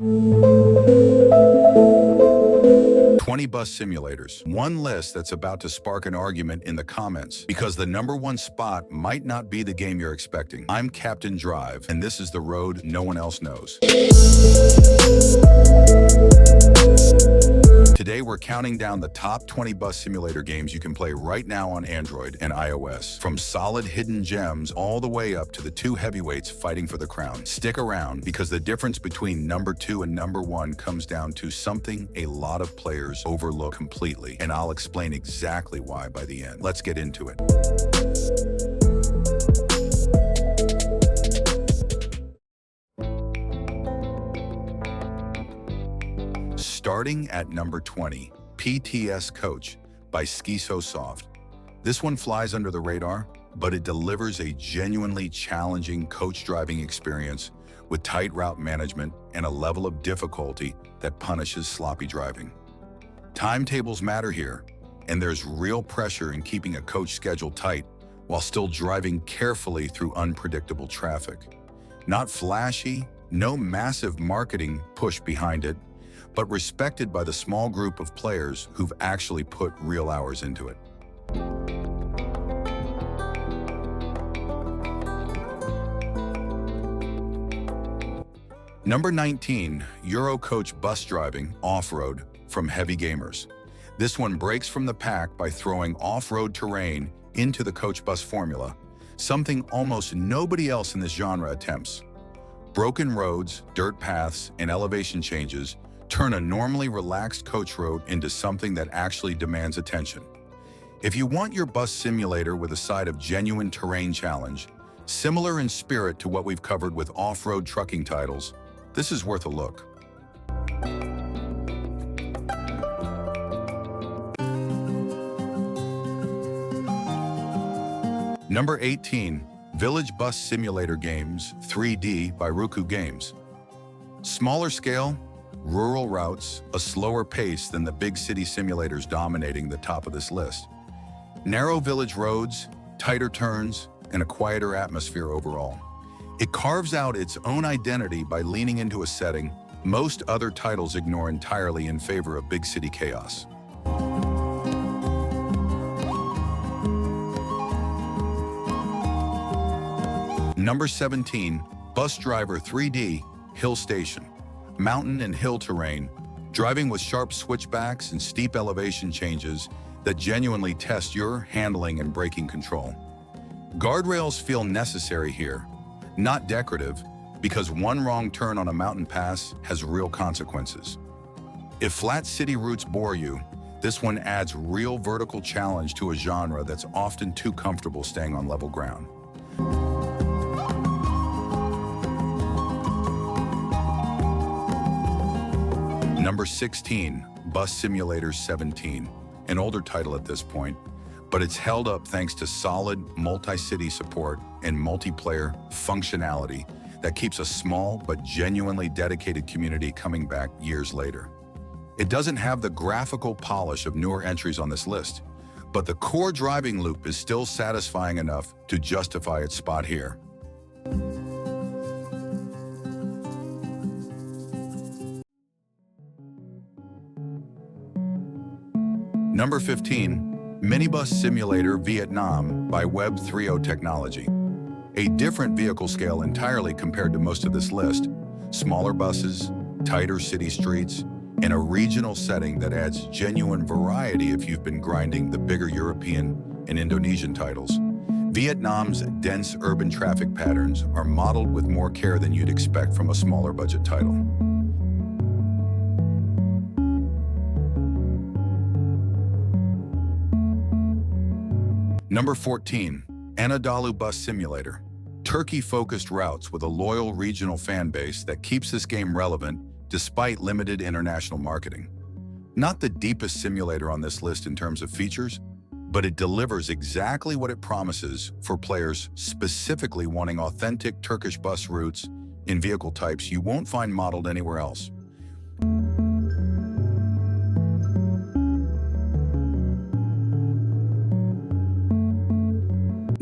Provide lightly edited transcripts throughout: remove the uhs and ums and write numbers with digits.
20 bus simulators. One list that's about to spark an argument in the comments because the number one spot might not be the game you're expecting. I'm Captain Drive, and this is the road no one else knows. Today, we're counting down the top 20 bus simulator games you can play right now on Android and iOS. From solid hidden gems all the way up to the two heavyweights fighting for the crown. Stick around because the difference between number 2 and number 1 comes down to something a lot of players overlook completely. And I'll explain exactly why by the end. Let's get into it. Starting at number 20, PTS Coach by Skisosoft. This one flies under the radar, but it delivers a genuinely challenging coach driving experience with tight route management and a level of difficulty that punishes sloppy driving. Timetables matter here, and there's real pressure in keeping a coach schedule tight while still driving carefully through unpredictable traffic. Not flashy, no massive marketing push behind it, but respected by the small group of players who've actually put real hours into it. Number 19, Eurocoach Bus Driving Off-Road from Heavy Gamers. This one breaks from the pack by throwing off-road terrain into the coach bus formula, something almost nobody else in this genre attempts. Broken roads, dirt paths, and elevation changes turn a normally relaxed coach road into something that actually demands attention. If you want your bus simulator with a side of genuine terrain challenge, similar in spirit to what we've covered with off-road trucking titles, this is worth a look. Number 18, Village Bus Simulator Games 3D by Roku Games. Smaller scale, rural routes, a slower pace than the big city simulators dominating the top of this list. Narrow village roads, tighter turns, and a quieter atmosphere overall. It carves out its own identity by leaning into a setting most other titles ignore entirely in favor of big city chaos. Number 17, Bus Driver 3D Hill Station. Mountain and hill terrain, driving with sharp switchbacks and steep elevation changes that genuinely test your handling and braking control. Guardrails feel necessary here, not decorative, because one wrong turn on a mountain pass has real consequences. If flat city routes bore you, this one adds real vertical challenge to a genre that's often too comfortable staying on level ground. Number 16, Bus Simulator 17, an older title at this point, but it's held up thanks to solid multi-city support and multiplayer functionality that keeps a small but genuinely dedicated community coming back years later. It doesn't have the graphical polish of newer entries on this list, but the core driving loop is still satisfying enough to justify its spot here. Number 15, Minibus Simulator Vietnam by Web3O Technology. A different vehicle scale entirely compared to most of this list. Smaller buses, tighter city streets, and a regional setting that adds genuine variety if you've been grinding the bigger European and Indonesian titles. Vietnam's dense urban traffic patterns are modeled with more care than you'd expect from a smaller budget title. Number 14, Anadolu Bus Simulator. Turkey-focused routes with a loyal regional fan base that keeps this game relevant despite limited international marketing. Not the deepest simulator on this list in terms of features, but it delivers exactly what it promises for players specifically wanting authentic Turkish bus routes in vehicle types you won't find modeled anywhere else.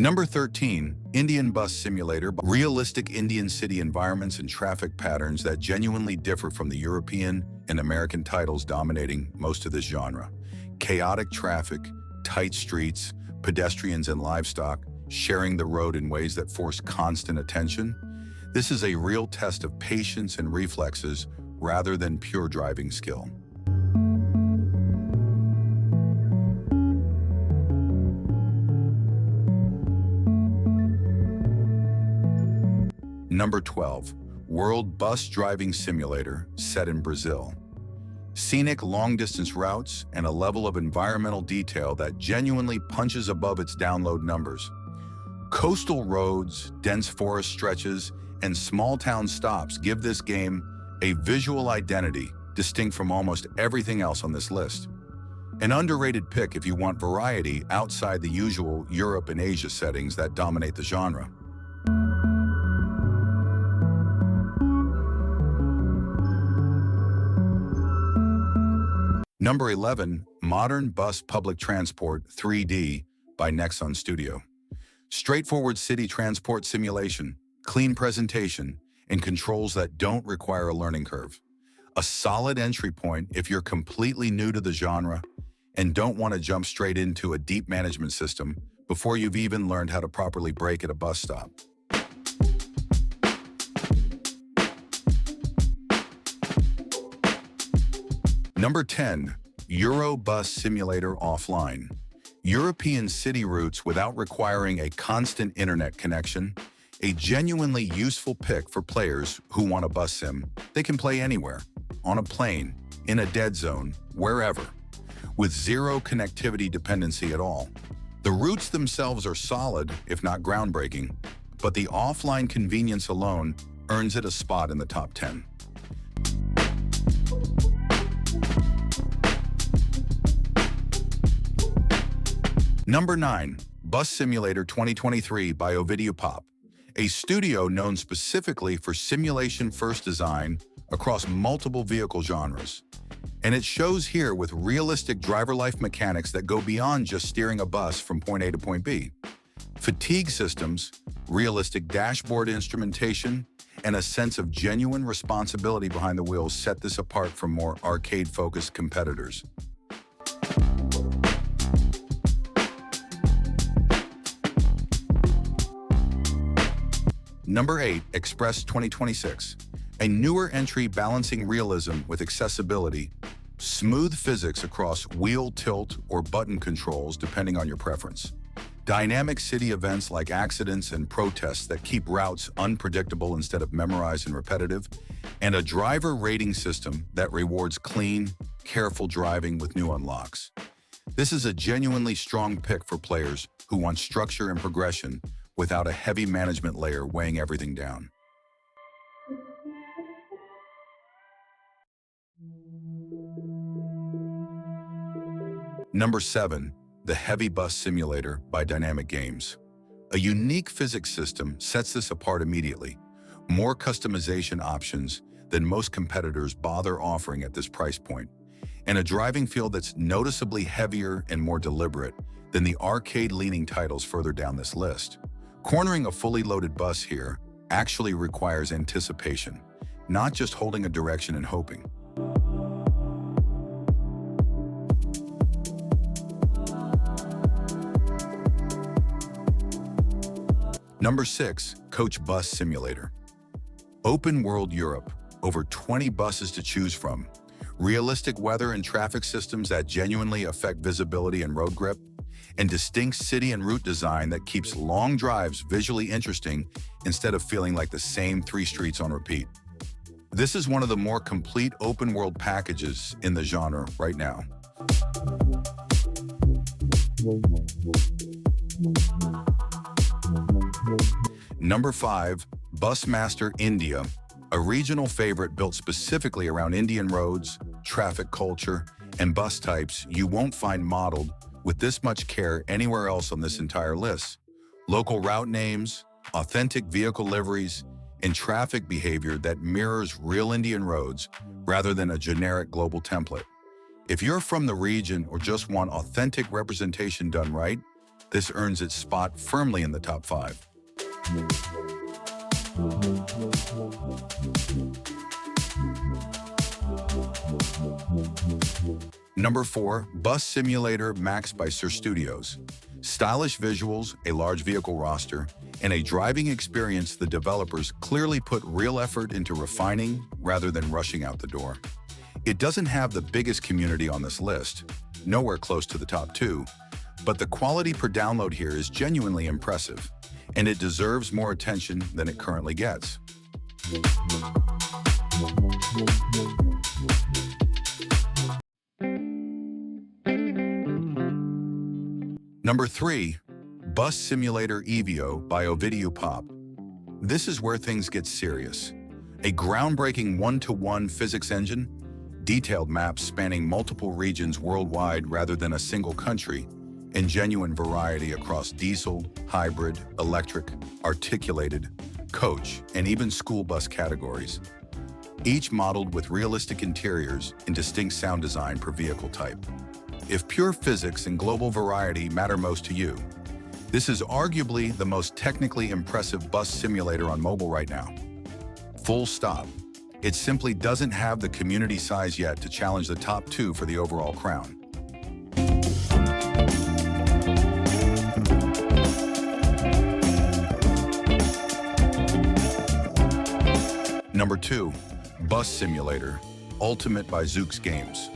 Number 13, Indian Bus Simulator. Realistic Indian city environments and traffic patterns that genuinely differ from the European and American titles dominating most of this genre. Chaotic traffic, tight streets, pedestrians and livestock sharing the road in ways that force constant attention. This is a real test of patience and reflexes rather than pure driving skill. Number 12, World Bus Driving Simulator, set in Brazil. Scenic long-distance routes and a level of environmental detail that genuinely punches above its download numbers. Coastal roads, dense forest stretches, and small-town stops give this game a visual identity distinct from almost everything else on this list. An underrated pick if you want variety outside the usual Europe and Asia settings that dominate the genre. Number 11, Modern Bus Public Transport 3D by Nexon Studio. Straightforward city transport simulation, clean presentation, and controls that don't require a learning curve. A solid entry point if you're completely new to the genre and don't want to jump straight into a deep management system before you've even learned how to properly brake at a bus stop. Number 10, Eurobus Simulator Offline. European city routes without requiring a constant internet connection. A genuinely useful pick for players who want a bus sim. They can play anywhere, on a plane, in a dead zone, wherever, with zero connectivity dependency at all. The routes themselves are solid, if not groundbreaking, but the offline convenience alone earns it a spot in the top 10. Number 9, Bus Simulator 2023 by Ovidio Pop, a studio known specifically for simulation-first design across multiple vehicle genres. And it shows here with realistic driver life mechanics that go beyond just steering a bus from point A to point B. Fatigue systems, realistic dashboard instrumentation, and a sense of genuine responsibility behind the wheels set this apart from more arcade-focused competitors. Number 8, Express 2026, a newer entry balancing realism with accessibility, smooth physics across wheel tilt or button controls depending on your preference, dynamic city events like accidents and protests that keep routes unpredictable instead of memorized and repetitive, and a driver rating system that rewards clean, careful driving with new unlocks. This is a genuinely strong pick for players who want structure and progression without a heavy management layer weighing everything down. Number 7, the Heavy Bus Simulator by Dynamic Games. A unique physics system sets this apart immediately. More customization options than most competitors bother offering at this price point, and a driving feel that's noticeably heavier and more deliberate than the arcade-leaning titles further down this list. Cornering a fully loaded bus here actually requires anticipation, not just holding a direction and hoping. Number 6, Coach Bus Simulator. Open World Europe, over 20 buses to choose from. Realistic weather and traffic systems that genuinely affect visibility and road grip, and distinct city and route design that keeps long drives visually interesting instead of feeling like the same 3 streets on repeat. This is one of the more complete open-world packages in the genre right now. Number 5, Busmaster India, a regional favorite built specifically around Indian roads, traffic culture, and bus types you won't find modeled with this much care anywhere else on this entire list. Local route names, authentic vehicle liveries, and traffic behavior that mirrors real Indian roads rather than a generic global template. If you're from the region or just want authentic representation done right, This earns its spot firmly in the top 5. Number 4, Bus Simulator Max by Sir Studios. Stylish visuals, a large vehicle roster, and a driving experience the developers clearly put real effort into refining rather than rushing out the door. It doesn't have the biggest community on this list, nowhere close to the top 2, but the quality per download here is genuinely impressive, and it deserves more attention than it currently gets. Number 3, Bus Simulator EVO by Ovidiu Pop. This is where things get serious. A groundbreaking one-to-one physics engine, detailed maps spanning multiple regions worldwide rather than a single country, and genuine variety across diesel, hybrid, electric, articulated, coach, and even school bus categories. Each modeled with realistic interiors and distinct sound design per vehicle type. If pure physics and global variety matter most to you, this is arguably the most technically impressive bus simulator on mobile right now. Full stop. It simply doesn't have the community size yet to challenge the top 2 for the overall crown. Number 2, Bus Simulator Ultimate by Zoox Games.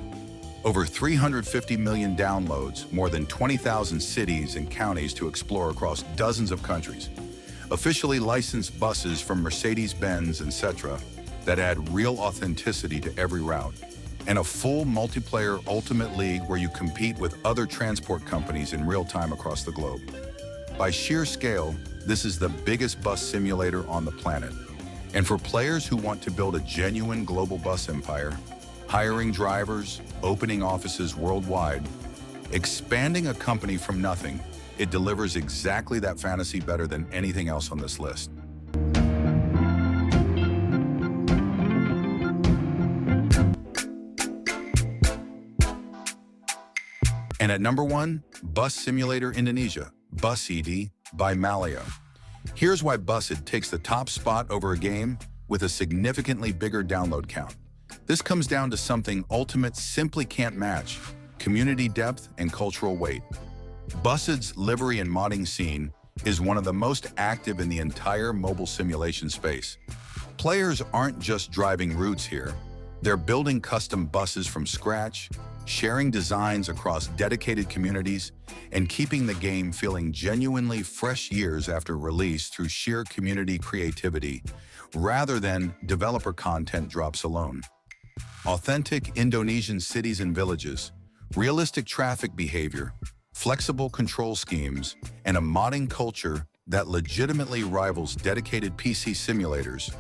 Over 350 million downloads, more than 20,000 cities and counties to explore across dozens of countries. Officially licensed buses from Mercedes-Benz, etc., that add real authenticity to every route. And a full multiplayer Ultimate League where you compete with other transport companies in real time across the globe. By sheer scale, this is the biggest bus simulator on the planet. And for players who want to build a genuine global bus empire, hiring drivers, opening offices worldwide, expanding a company from nothing, it delivers exactly that fantasy better than anything else on this list. And at number 1, Bus Simulator Indonesia, Bussid by Malio. Here's why Bussid takes the top spot over a game with a significantly bigger download count. This comes down to something Ultimate simply can't match: community depth and cultural weight. Bussid's livery and modding scene is one of the most active in the entire mobile simulation space. Players aren't just driving routes here, they're building custom buses from scratch, sharing designs across dedicated communities, and keeping the game feeling genuinely fresh years after release through sheer community creativity, rather than developer content drops alone. Authentic Indonesian cities and villages, realistic traffic behavior, flexible control schemes, and a modding culture that legitimately rivals dedicated PC simulators.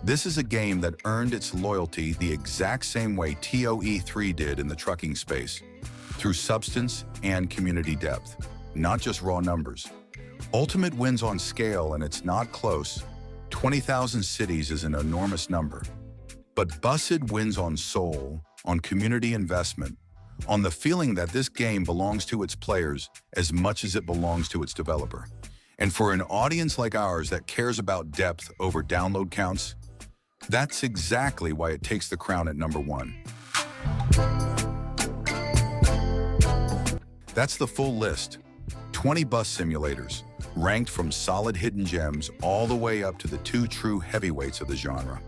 This is a game that earned its loyalty the exact same way TOE3 did in the trucking space, through substance and community depth, not just raw numbers. Ultimate wins on scale, and it's not close. 20,000 cities is an enormous number. But Bussid wins on soul, on community investment, on the feeling that this game belongs to its players as much as it belongs to its developer. And for an audience like ours that cares about depth over download counts, that's exactly why it takes the crown at number 1. That's the full list. 20 bus simulators, ranked from solid hidden gems all the way up to the 2 true heavyweights of the genre.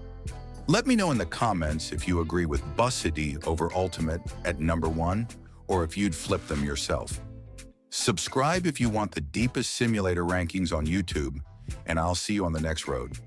Let me know in the comments if you agree with Bussid over Ultimate at number 1, or if you'd flip them yourself. Subscribe if you want the deepest simulator rankings on YouTube, and I'll see you on the next road.